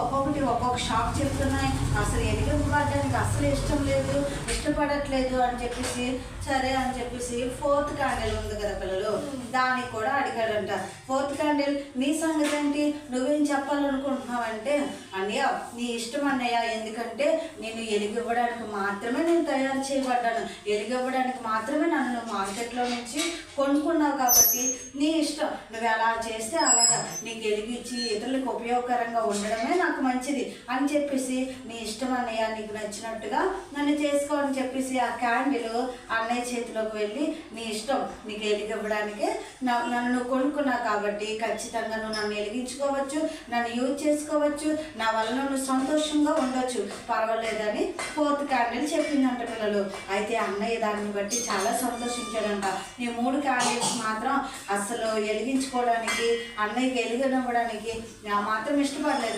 ఒక్కొక్కటి ఒక్కొక్క షాక్ చెప్తున్నాయి. అసలు ఎలిగింపబడడానికి అసలు ఇష్టం లేదు, ఇష్టపడట్లేదు అని చెప్పేసి సరే అని చెప్పేసి 4th క్యాండిల్ ఉంది కదా పిల్లలు, దానికి కూడా అడిగాడంట. 4th క్యాండిల్ నీ సంగతి ఏంటి, నువ్వేం చెప్పాలనుకుంటున్నావంటే అన్నయ్య నీ ఇష్టం అన్నయ్య, ఎందుకంటే నేను ఎలిగివ్వడానికి మాత్రమే నేను తయారు చేయబడ్డాను, ఎలిగివ్వడానికి మాత్రమే నన్ను మార్కెట్లో నుంచి కొనుక్కున్నావు కాబట్టి నీ ఇష్టం, నువ్వు ఎలా చేస్తే అలాగా, నీకు ఎలిగించి ఇతరులకు ఉపయోగకరంగా ఉండడమే నాకు మంచిది అని చెప్పేసి నీ ఇష్టం అన్నయ్య, నీకు నచ్చినట్టుగా నన్ను చేసుకో అని చెప్పేసి ఆ క్యాండిల్ అన్నయ్య చేతిలోకి వెళ్ళి నీ ఇష్టం, నీకు ఎలిగివ్వడానికే నన్ను కొనుక్కున్నావు కాబట్టి ఖచ్చితంగా నువ్వు నన్ను వెలిగించుకోవచ్చు, నన్ను యూజ్ చేసుకోవచ్చు, నా వల్ల నువ్వు సంతోషంగా ఉండొచ్చు, పర్వాలేదని 4th క్యాండిల్ చెప్పిందంట పిల్లలు. అయితే అన్నయ్య దాన్ని బట్టి చాలా సంతోషించాడంట. ఈ 3 క్యాండిల్స్ మాత్రం అసలు వెలిగించుకోవడానికి, అన్నయ్యకి వెలిగనివ్వడానికి మాత్రం ఇష్టపడలేదు.